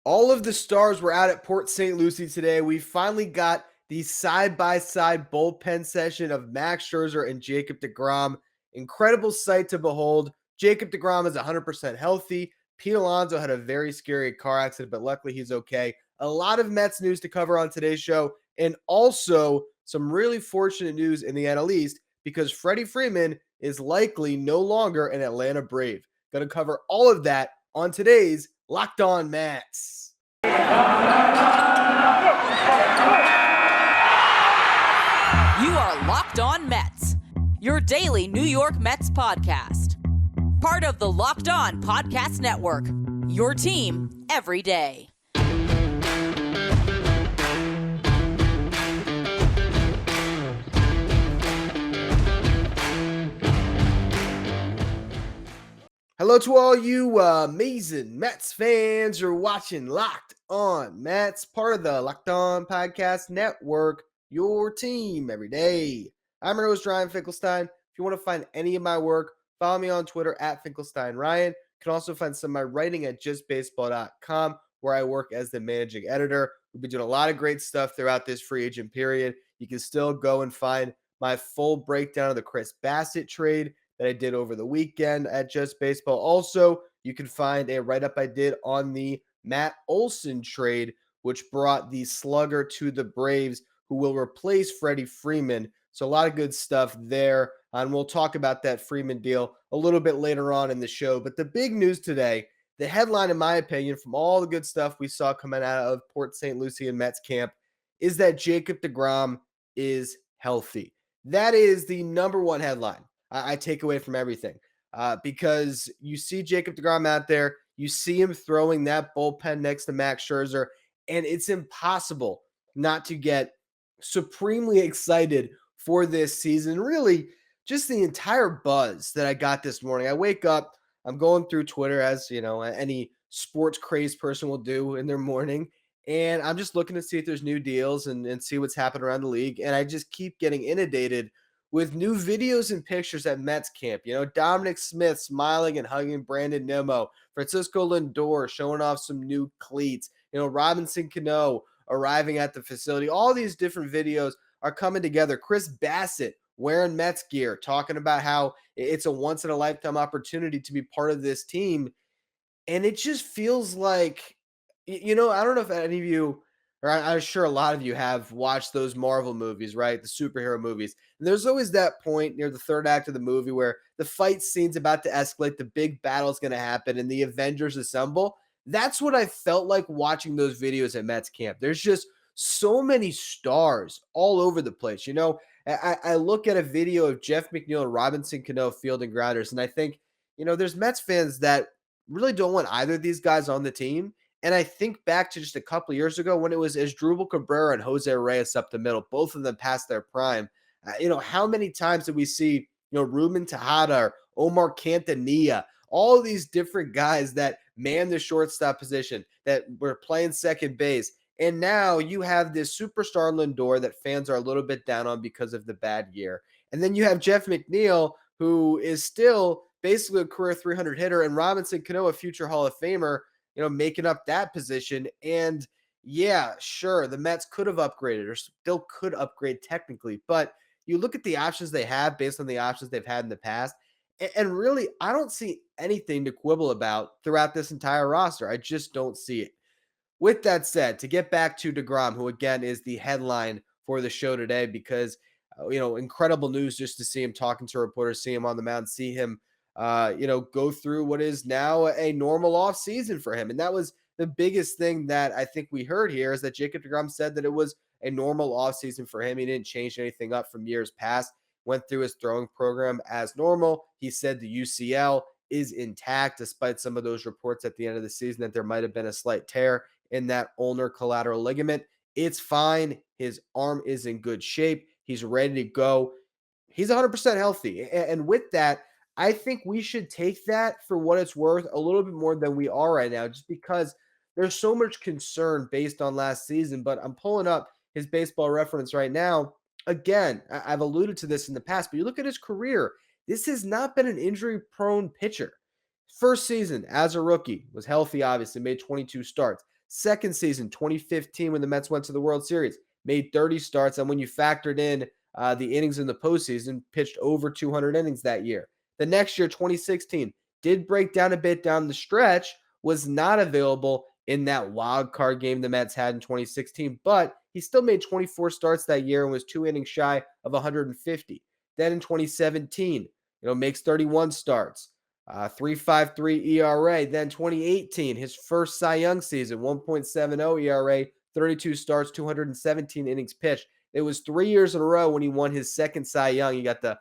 All of the stars were out at Port St. Lucie today. We finally got the side-by-side bullpen session of Max Scherzer and Jacob deGrom. Incredible sight to behold. Jacob deGrom is 100% healthy. Pete Alonso had a very scary car accident, but luckily he's okay. A lot of Mets news to cover on today's show, and also some really fortunate news in the NL East because Freddie Freeman is likely no longer an Atlanta Brave. Going to cover all of that on today's Locked On Mets. You are Locked On Mets, your daily New York Mets podcast. Part of the Locked On Podcast Network, your team every day. Hello to all you amazing Mets fans. You're watching Locked On Mets, part of the Locked On Podcast Network, your team every day. I'm your host, Ryan Finkelstein. If you want to find any of my work, follow me on Twitter at FinkelsteinRyan. You can also find some of my writing at justbaseball.com, where I work as the managing editor. We've been doing a lot of great stuff throughout this free agent period. You can still go and find my full breakdown of the Chris Bassett trade that I did over the weekend at Just Baseball. Also, you can find a write-up I did on the Matt Olson trade, which brought the slugger to the Braves, who will replace Freddie Freeman. So a lot of good stuff there. And we'll talk about that Freeman deal a little bit later on in the show. But the big news today, the headline, in my opinion, from all the good stuff we saw coming out of Port St. Lucie and Mets camp, is that Jacob deGrom is healthy. That is the number one headline I take away from everything, because you see Jacob deGrom out there, you see him throwing that bullpen next to Max Scherzer, and it's impossible not to get supremely excited for this season. Really, just the entire buzz that I got this morning. I wake up, I'm going through Twitter, as you know, any sports crazed person will do in their morning, and I'm just looking to see if there's new deals and see what's happening around the league, and I just keep getting inundated with new videos and pictures at Mets camp. You know, Dominic Smith smiling and hugging Brandon Nimmo, Francisco Lindor showing off some new cleats, you know, Robinson Cano arriving at the facility. All these different videos are coming together. Chris Bassett wearing Mets gear, talking about how it's a once-in-a-lifetime opportunity to be part of this team. And it just feels like, you know, I don't know if any of you, or I'm sure a lot of you have watched those Marvel movies, right? The superhero movies. And there's always that point near the third act of the movie where the fight scene's about to escalate, the big battle's going to happen, and the Avengers assemble. That's what I felt like watching those videos at Mets camp. There's just so many stars all over the place. You know, I look at a video of Jeff McNeil and Robinson Cano fielding grounders, and I think, you know, there's Mets fans that really don't want either of these guys on the team. And I think back to just a couple of years ago when it was Asdrubal Cabrera and Jose Reyes up the middle, both of them past their prime. You know, how many times did we see, you know, Ruben Tejada or Omar Cantanilla, all of these different guys that man the shortstop position, that were playing second base. And now you have this superstar Lindor that fans are a little bit down on because of the bad year. And then you have Jeff McNeil, who is still basically a career 300 hitter, and Robinson Cano, a future Hall of Famer, you know, making up that position. And yeah, sure, the Mets could have upgraded or still could upgrade technically, but you look at the options they have based on the options they've had in the past. And really, I don't see anything to quibble about throughout this entire roster. I just don't see it. With that said, to get back to deGrom, who again is the headline for the show today, because, you know, incredible news just to see him talking to reporters, see him on the mound, see him you know, go through what is now a normal off season for him. And that was the biggest thing that I think we heard here, is that Jacob deGrom said that it was a normal off season for him. He didn't change anything up from years past, went through his throwing program as normal. He said the UCL is intact, despite some of those reports at the end of the season that there might have been a slight tear in that ulnar collateral ligament. It's fine. His arm is in good shape. He's ready to go. He's 100% healthy. And with that, I think we should take that for what it's worth a little bit more than we are right now, just because there's so much concern based on last season. But I'm pulling up his baseball reference right now. Again, I've alluded to this in the past, but you look at his career, this has not been an injury-prone pitcher. First season as a rookie, was healthy, obviously, made 22 starts. Second season, 2015, when the Mets went to the World Series, made 30 starts. And when you factored in the innings in the postseason, pitched over 200 innings that year. The next year, 2016, did break down a bit down the stretch, was not available in that wild card game the Mets had in 2016, but he still made 24 starts that year and was 2 innings shy of 150. Then in 2017, makes 31 starts, 3.53 ERA. Then 2018, his first Cy Young season, 1.70 ERA, 32 starts, 217 innings pitched. It was 3 years in a row when he won his second Cy Young. He got the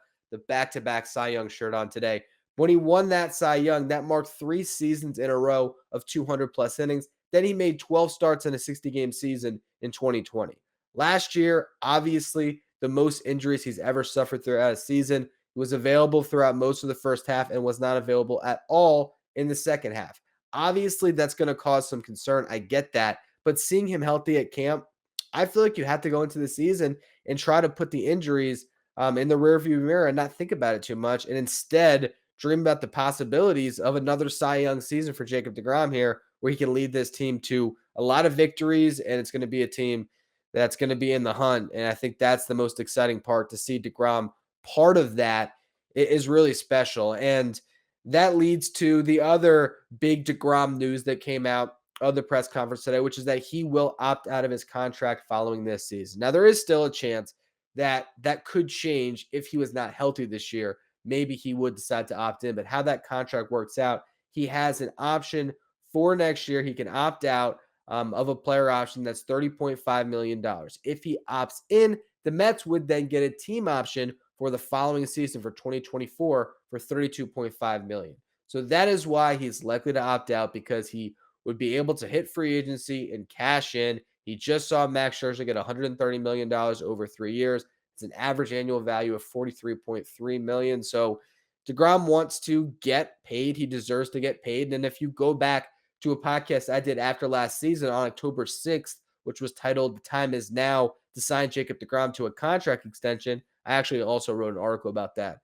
back-to-back Cy Young shirt on today. When he won that Cy Young, that marked 3 seasons in a row of 200-plus innings. Then he made 12 starts in a 60-game season in 2020. Last year, obviously, the most injuries he's ever suffered throughout a season. He was available throughout most of the first half and was not available at all in the second half. Obviously, that's going to cause some concern. I get that. But seeing him healthy at camp, I feel like you have to go into the season and try to put the injuries in the rearview mirror and not think about it too much, and instead dream about the possibilities of another Cy Young season for Jacob deGrom here, where he can lead this team to a lot of victories, and it's going to be a team that's going to be in the hunt. And I think that's the most exciting part, to see deGrom part of that is really special. And that leads to the other big deGrom news that came out of the press conference today, which is that he will opt out of his contract following this season. Now, there is still a chance that that could change if he was not healthy this year. Maybe he would decide to opt in, but how that contract works out, he has an option for next year. He can opt out of a player option that's $30.5 million. If he opts in, the Mets would then get a team option for the following season for 2024 for $32.5 million. So that is why he's likely to opt out, because he would be able to hit free agency and cash in. He just saw Max Scherzer get $130 million over 3 years. It's an average annual value of $43.3 million. So deGrom wants to get paid. He deserves to get paid. And if you go back to a podcast I did after last season on October 6th, which was titled "The Time Is Now to Sign Jacob deGrom to a Contract Extension," I actually also wrote an article about that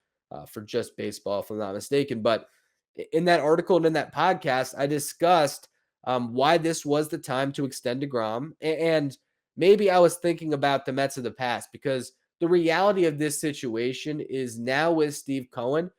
for Just Baseball, if I'm not mistaken. But in that article and in that podcast, I discussed why this was the time to extend deGrom. And maybe I was thinking about the Mets of the past, because the reality of this situation is now with Steve Cohen.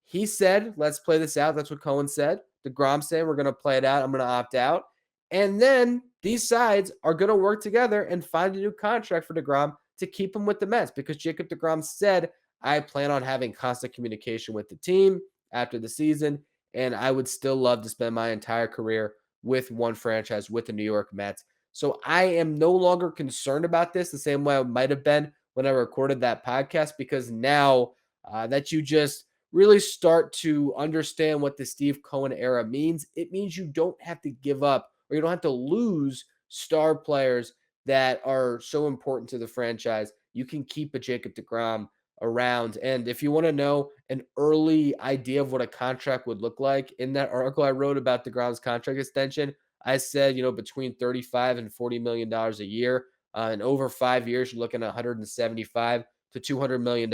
He said, let's play this out. That's what Cohen said. deGrom said, we're going to play it out. I'm going to opt out. And then these sides are going to work together and find a new contract for deGrom to keep him with the Mets, because Jacob deGrom said, I plan on having constant communication with the team after the season, and I would still love to spend my entire career with one franchise, with the New York Mets. So I am no longer concerned about this the same way I might have been when I recorded that podcast, because now that you just really start to understand what the Steve Cohen era means, it means you don't have to give up, or you don't have to lose star players that are so important to the franchise. You can keep a Jacob deGrom around. And if you want to know an early idea of what a contract would look like, in that article I wrote about deGrom's contract extension, I said, between $35 and $40 million a year. And over 5 years, you're looking at $175 to $200 million.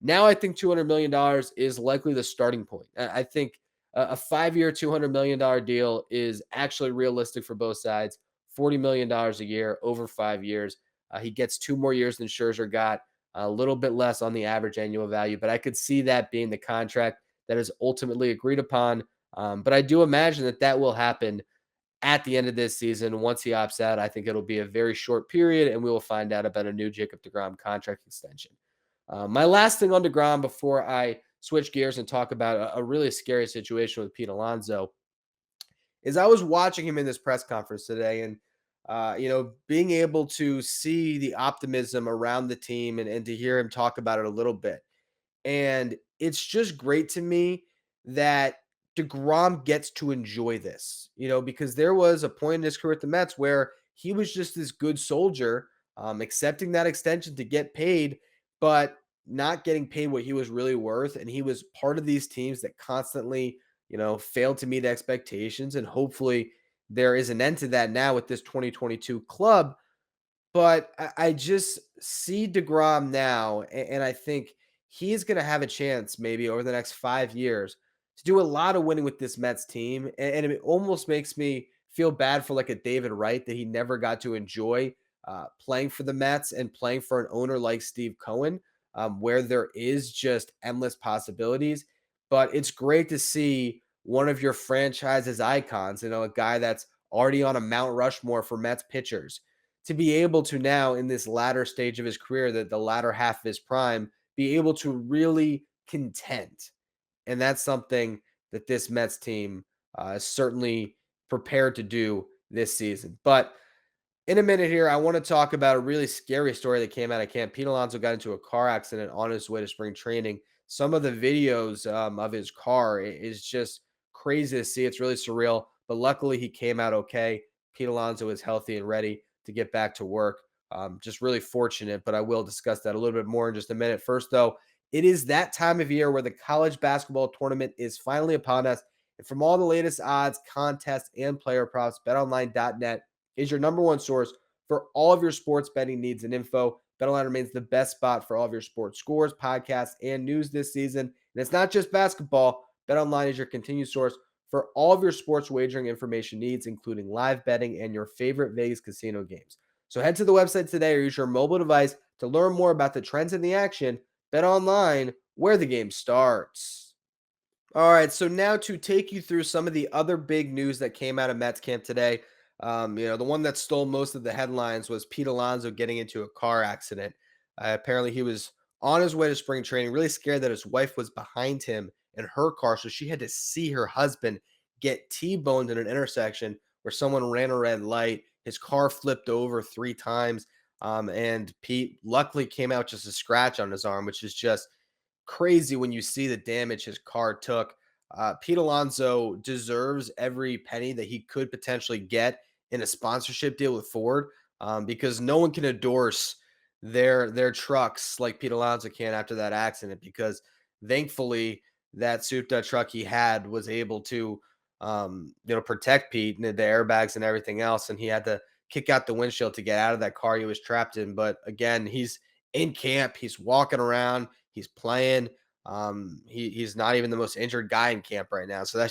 Now I think $200 million is likely the starting point. I think a 5-year, $200 million deal is actually realistic for both sides. $40 million a year over 5 years. He gets 2 more years than Scherzer got, a little bit less on the average annual value, but I could see that being the contract that is ultimately agreed upon. But I do imagine that will happen at the end of this season. Once he opts out, I think it'll be a very short period, and we will find out about a new Jacob deGrom contract extension. My last thing on deGrom before I switch gears and talk about a really scary situation with Pete Alonso is I was watching him in this press conference today, and being able to see the optimism around the team, and to hear him talk about it a little bit. And it's just great to me that deGrom gets to enjoy this, because there was a point in his career at the Mets where he was just this good soldier, accepting that extension to get paid, but not getting paid what he was really worth. And he was part of these teams that constantly, failed to meet expectations. And hopefully there is an end to that now with this 2022 club. But I just see deGrom now, and I think he's going to have a chance maybe over the next 5 years to do a lot of winning with this Mets team. And it almost makes me feel bad for like a David Wright that he never got to enjoy playing for the Mets and playing for an owner like Steve Cohen, where there is just endless possibilities. But it's great to see one of your franchise's icons, a guy that's already on a Mount Rushmore for Mets pitchers, to be able to now in this latter stage of his career, that the latter half of his prime, be able to really content. And that's something that this Mets team is certainly prepared to do this season. But in a minute here, I want to talk about a really scary story that came out of camp. Pete Alonso got into a car accident on his way to spring training. Some of the videos of his car is just crazy to see. It's really surreal, but luckily he came out okay. Pete Alonso is healthy and ready to get back to work. Just really fortunate, but I will discuss that a little bit more in just a minute. First, though, it is that time of year where the college basketball tournament is finally upon us. And from all the latest odds, contests, and player props, betonline.net is your number one source for all of your sports betting needs and info. BetOnline remains the best spot for all of your sports scores, podcasts, and news this season. And it's not just basketball. BetOnline is your continued source for all of your sports wagering information needs, including live betting and your favorite Vegas casino games. So head to the website today or use your mobile device to learn more about the trends in the action. BetOnline, where the game starts. All right, so now to take you through some of the other big news that came out of Mets camp today. The one that stole most of the headlines was Pete Alonso getting into a car accident. Apparently, he was on his way to spring training, really scared that his wife was behind him in her car, so she had to see her husband get T-boned in an intersection where someone ran a red light. His car flipped over 3 times, and Pete luckily came out just a scratch on his arm, which is just crazy when you see the damage his car took. Pete Alonso deserves every penny that he could potentially get in a sponsorship deal with Ford, because no one can endorse their trucks like Pete Alonso can after that accident. Because thankfully that souped up truck he had was able to protect Pete and the airbags and everything else, and he had to kick out the windshield to get out of that car he was trapped in. But again, he's in camp, he's walking around, he's playing. He's not even the most injured guy in camp right now. So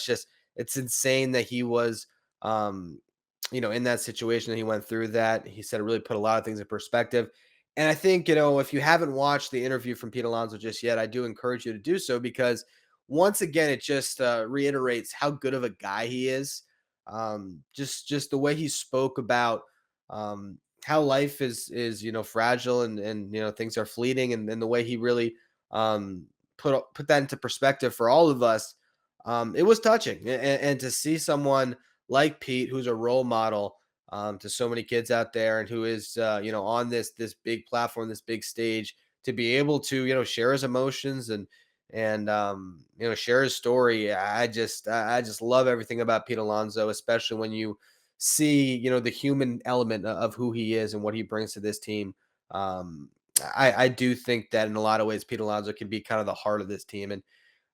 it's insane that he was, in that situation that he went through that. He said it really put a lot of things in perspective. And I think, if you haven't watched the interview from Pete Alonso just yet, I do encourage you to do so, because once again, it just reiterates how good of a guy he is. Just the way he spoke about how life is fragile, and things are fleeting, and the way he really um, put that into perspective for all of us. It was touching, and to see someone like Pete, who's a role model to so many kids out there, and who is on this big platform, this big stage, to be able to share his emotions and share his story. I just love everything about Pete Alonso, especially when you see the human element of who he is and what he brings to this team. Um, I do think that in a lot of ways, Pete Alonso can be kind of the heart of this team. And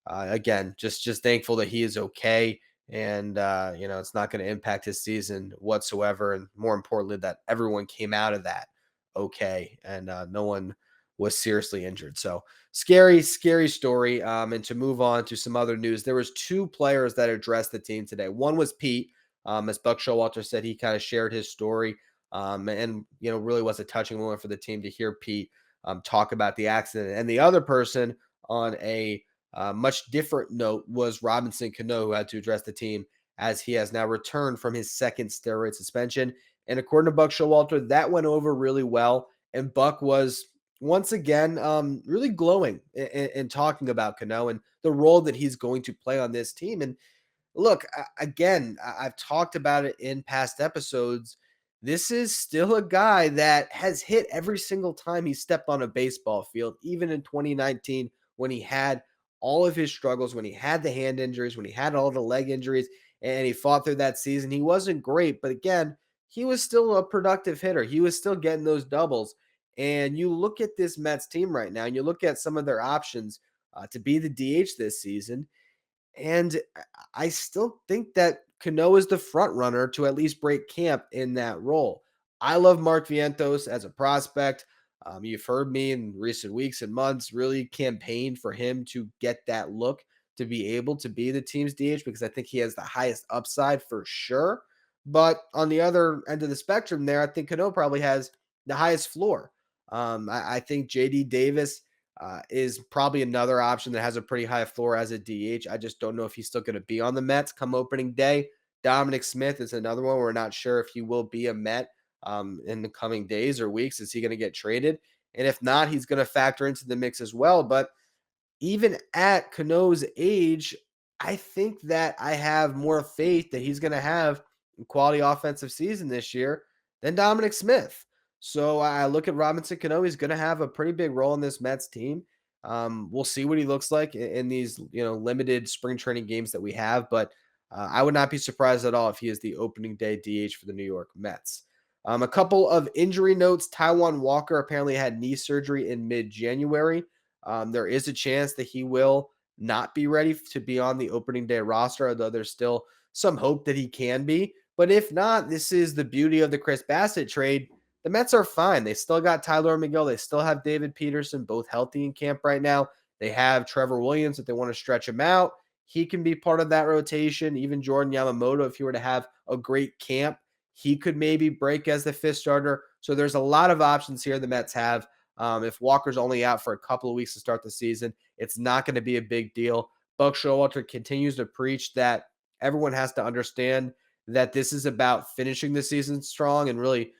again, just thankful that he is okay, and it's not going to impact his season whatsoever. And more importantly, that everyone came out of that okay, and no one was seriously injured. So scary, scary story. And to move on to some other news, there was 2 players that addressed the team today. One was Pete, as Buck Showalter said, he kind of shared his story, and really was a touching moment for the team to hear Pete talk about the accident. And the other person, on a much different note, was Robinson Cano, who had to address the team as he has now returned from his second steroid suspension. And according to Buck Showalter, that went over really well. And Buck was once again really glowing in talking about Cano and the role that he's going to play on this team. And look, again, I've talked about it in past episodes. This is still a guy that has hit every single time he stepped on a baseball field, even in 2019 when he had all of his struggles, when he had the hand injuries, when he had all the leg injuries, and he fought through that season. He wasn't great, but again, he was still a productive hitter. He was still getting those doubles. And you look at this Mets team right now, and you look at some of their options to be the DH this season, and I still think that Cano is the front runner to at least break camp in that role. I love Mark Vientos as a prospect. You've heard me in recent weeks and months really campaign for him to get that look, to be able to be the team's DH, because I think he has the highest upside for sure. But on the other end of the spectrum there, I think Cano probably has the highest floor. I think JD Davis is probably another option that has a pretty high floor as a DH. I just don't know if he's still going to be on the Mets come opening day. Dominic Smith is another one. We're not sure if he will be a Met in the coming days or weeks. Is he going to get traded? And if not, he's going to factor into the mix as well. But even at Cano's age, I think that I have more faith that he's going to have a quality offensive season this year than Dominic Smith. So I look at Robinson Cano. He's going to have a pretty big role in this Mets team. We'll see what he looks like in these limited spring training games that we have, but I would not be surprised at all if he is the opening day DH for the New York Mets. A couple of injury notes. Taijuan Walker apparently had knee surgery in mid-January. There is a chance that he will not be ready to be on the opening day roster, although there's still some hope that he can be. But if not, this is the beauty of the Chris Bassett trade. The Mets are fine. They still got Tyler McGill. They still have David Peterson, both healthy in camp right now. They have Trevor Williams if they want to stretch him out. He can be part of that rotation. Even Jordan Yamamoto, if he were to have a great camp, he could maybe break as the fifth starter. So there's a lot of options here the Mets have. If Walker's only out for a couple of weeks to start the season, it's not going to be a big deal. Buck Showalter continues to preach that everyone has to understand that this is about finishing the season strong and really,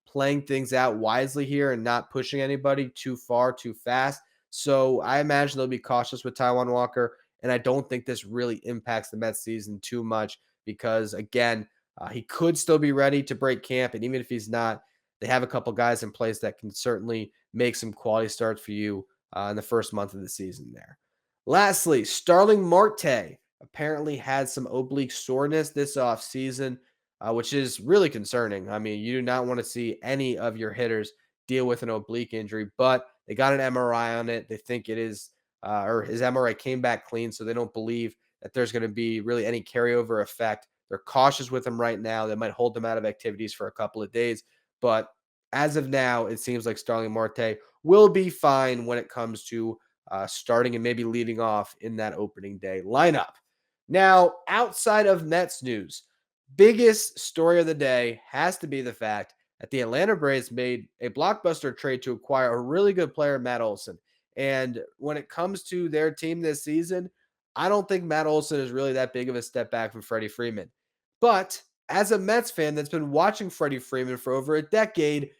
playing things out wisely here and not pushing anybody too far, too fast. So I imagine they'll be cautious with Taijuan Walker. And I don't think this really impacts the Mets season too much because, again, he could still be ready to break camp. And even if he's not, they have a couple guys in place that can certainly make some quality starts for you in the first month of the season there. Lastly, Starling Marte apparently had some oblique soreness this offseason, which is really concerning. I mean, you do not want to see any of your hitters deal with an oblique injury, but they got an MRI on it. They think it is, or his MRI came back clean, so they don't believe that there's going to be really any carryover effect. They're cautious with him right now. They might hold him out of activities for a couple of days, but as of now, it seems like Starling Marte will be fine when it comes to starting and maybe leading off in that opening day lineup. Now, outside of Mets news, biggest story of the day has to be the fact that the Atlanta Braves made a blockbuster trade to acquire a really good player, Matt Olson. And when it comes to their team this season, I don't think Matt Olson is really that big of a step back from Freddie Freeman. But as a Mets fan that's been watching Freddie Freeman for over a decade,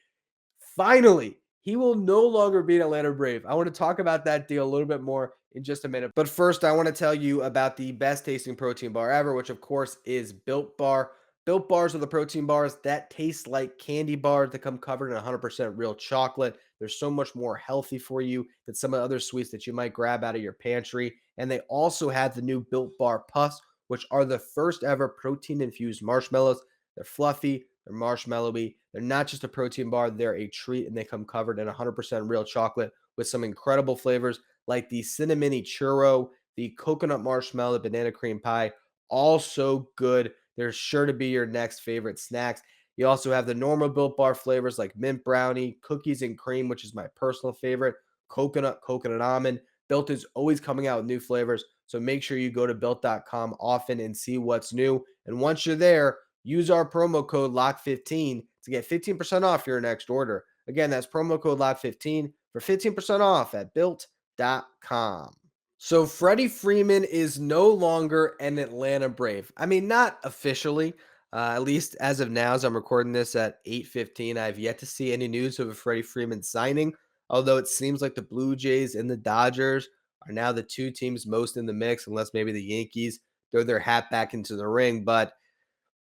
finally, he will no longer be an Atlanta Brave. I want to talk about that deal a little bit more in just a minute. But first, I want to tell you about the best tasting protein bar ever, which of course is Built Bar. Built Bars are the protein bars that taste like candy bars that come covered in 100% real chocolate. They're so much more healthy for you than some of the other sweets that you might grab out of your pantry. And they also have the new Built Bar Puffs, which are the first ever protein infused marshmallows. They're fluffy, they're marshmallowy. They're not just a protein bar, they're a treat, and they come covered in 100% real chocolate with some incredible flavors like the cinnamon churro, the coconut marshmallow, the banana cream pie. All so good. They're sure to be your next favorite snacks. You also have the normal Built Bar flavors like mint brownie, cookies and cream, which is my personal favorite, coconut almond. Built is always coming out with new flavors. So make sure you go to built.com often and see what's new. And once you're there, use our promo code LOCK15 to get 15% off your next order. Again, that's promo code LOCK15 for 15% off at built.com. So Freddie Freeman is no longer an Atlanta Brave. I mean, not officially, at least as of now, as I'm recording this at 8:15. I have yet to see any news of a Freddie Freeman signing, although it seems like the Blue Jays and the Dodgers are now the two teams most in the mix, unless maybe the Yankees throw their hat back into the ring. But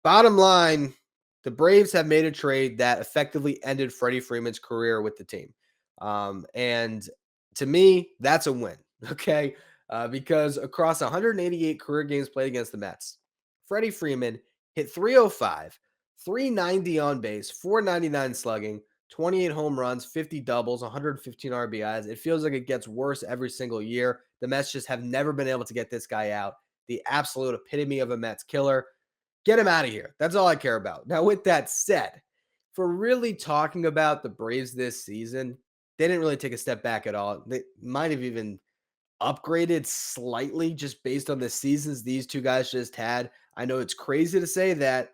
bottom line, the Braves have made a trade that effectively ended Freddie Freeman's career with the team. And to me, that's a win, okay? Because across 188 career games played against the Mets, Freddie Freeman hit 305, 390 on base, 499 slugging, 28 home runs, 50 doubles, 115 RBIs. It feels like it gets worse every single year. The Mets just have never been able to get this guy out. The absolute epitome of a Mets killer. Get him out of here. That's all I care about. Now, with that said, if we're really talking about the Braves this season, they didn't really take a step back at all. They might have even upgraded slightly just based on the seasons these two guys just had. I know it's crazy to say that,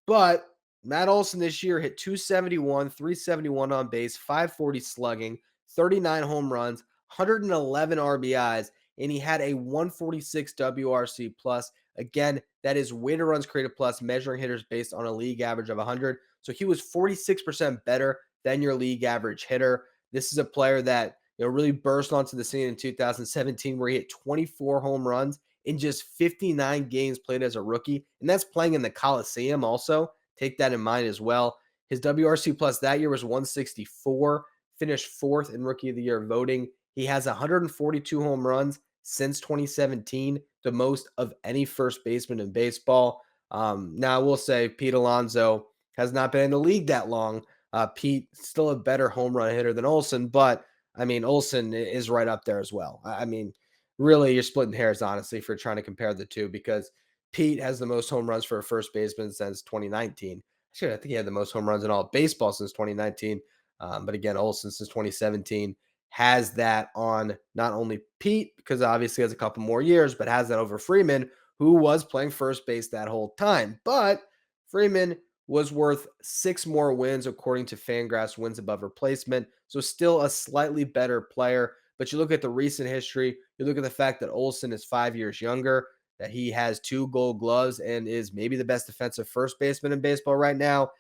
But Matt Olson this year hit 271, 371 on base, 540 slugging, 39 home runs, 111 RBIs, and he had a 146 WRC plus. Again, that is weighted runs created plus, measuring hitters based on a league average of 100. So he was 46% better than your league average hitter. This is a player that really burst onto the scene in 2017, where he hit 24 home runs in just 59 games played as a rookie, and that's playing in the Coliseum also. Take that in mind as well. His WRC plus that year was 164, finished fourth in Rookie of the Year voting. He has 142 home runs since 2017, the most of any first baseman in baseball. Now, I will say Pete Alonso has not been in the league that long. Pete still a better home run hitter than Olson, but I mean, Olson is right up there as well. I mean, really, you're splitting hairs, honestly, for trying to compare the two, because Pete has the most home runs for a first baseman since 2019. Actually, I think he had the most home runs in all of baseball since 2019. But again, Olson since 2017 has that on not only Pete, because obviously has a couple more years, but has that over Freeman, who was playing first base that whole time. But Freeman was worth 6 more wins according to Fangraphs wins above replacement. So still a slightly better player. But you look at the recent history, you look at the fact that Olson is 5 years younger, that he has 2 gold gloves and is maybe the best defensive first baseman in baseball right now.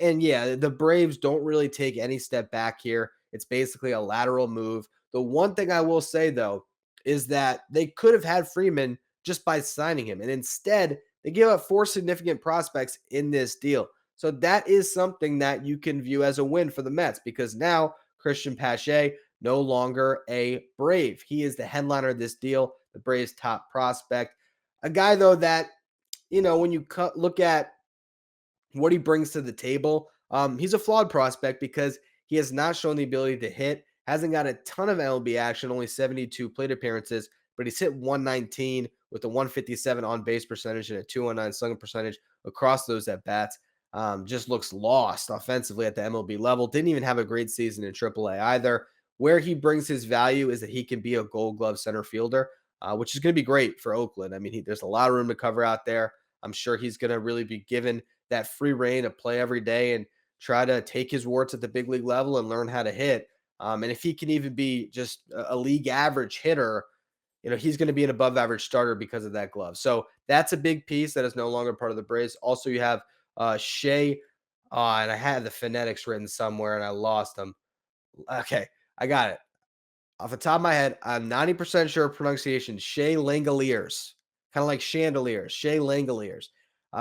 And yeah, the Braves don't really take any step back here. It's basically a lateral move. The one thing I will say, though, is that they could have had Freeman just by signing him. And instead, they gave up 4 significant prospects in this deal. So that is something that you can view as a win for the Mets, because now Christian Pache no longer a Brave. He is the headliner of this deal, the Braves' top prospect. A guy, though, that, when you look at what he brings to the table, he's a flawed prospect because he has not shown the ability to hit, hasn't got a ton of MLB action, only 72 plate appearances, but he's hit 119 with a 157 on base percentage and a 219 slugging percentage across those at bats. Just looks lost offensively at the MLB level. Didn't even have a great season in AAA either. Where he brings his value is that he can be a gold glove center fielder, which is going to be great for Oakland. I mean, there's a lot of room to cover out there. I'm sure he's going to really be given that free reign to play every day and try to take his warts at the big league level and learn how to hit. And if he can even be just a league average hitter, he's going to be an above average starter because of that glove. So that's a big piece that is no longer part of the Braves. Also, you have Shea, and I had the phonetics written somewhere and I lost them. Okay, I got it. Off the top of my head, I'm 90% sure of pronunciation. Shea Langoliers, kind of like chandeliers. Shea Langoliers.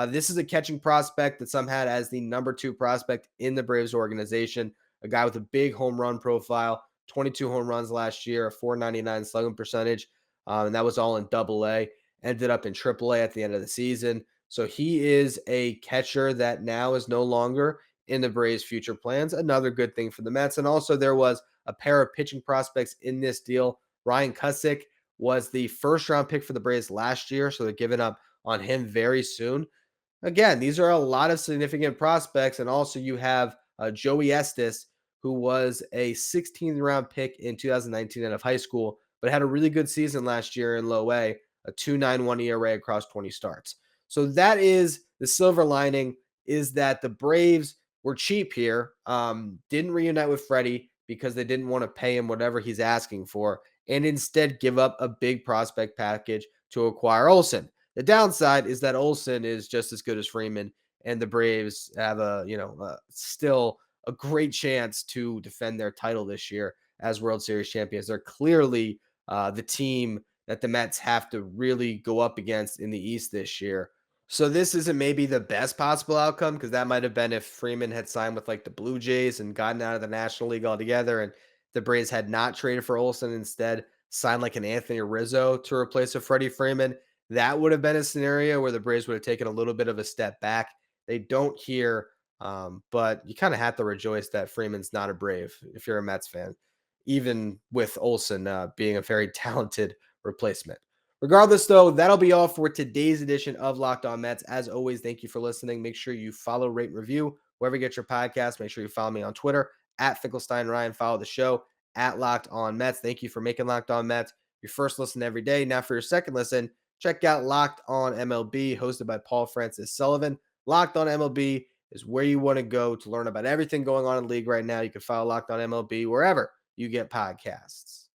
This is a catching prospect that some had as the number 2 prospect in the Braves organization. A guy with a big home run profile, 22 home runs last year, a 499 slugging percentage, and that was all in Double-A. Ended up in Triple-A at the end of the season. So he is a catcher that now is no longer in the Braves' future plans. Another good thing for the Mets. And also there was a pair of pitching prospects in this deal. Ryan Cusick was the first round pick for the Braves last year, so they're giving up on him very soon. Again, these are a lot of significant prospects. And also you have Joey Estes, who was a 16th round pick in 2019 out of high school, but had a really good season last year in low a 2.91 ERA across 20 starts. So that is the silver lining, is that the Braves were cheap here, didn't reunite with Freddie because they didn't want to pay him whatever he's asking for, and instead give up a big prospect package to acquire Olson. The downside is that Olson is just as good as Freeman, and the Braves have still a great chance to defend their title this year as World Series champions. They're clearly the team that the Mets have to really go up against in the East this year. So this isn't maybe the best possible outcome, because that might have been if Freeman had signed with like the Blue Jays and gotten out of the National League altogether, and the Braves had not traded for Olson, instead signed like an Anthony Rizzo to replace a Freddie Freeman. That would have been a scenario where the Braves would have taken a little bit of a step back. They don't here, but you kind of have to rejoice that Freeman's not a Brave if you're a Mets fan, even with Olson being a very talented replacement. Regardless, though, that'll be all for today's edition of Locked On Mets. As always, thank you for listening. Make sure you follow, rate, and review wherever you get your podcast. Make sure you follow me on Twitter at Finkelstein Ryan. Follow the show at Locked On Mets. Thank you for making Locked On Mets your first listen every day. Now, for your second listen, check out Locked On MLB, hosted by Paul Francis Sullivan. Locked On MLB is where you want to go to learn about everything going on in the league right now. You can follow Locked On MLB wherever you get podcasts.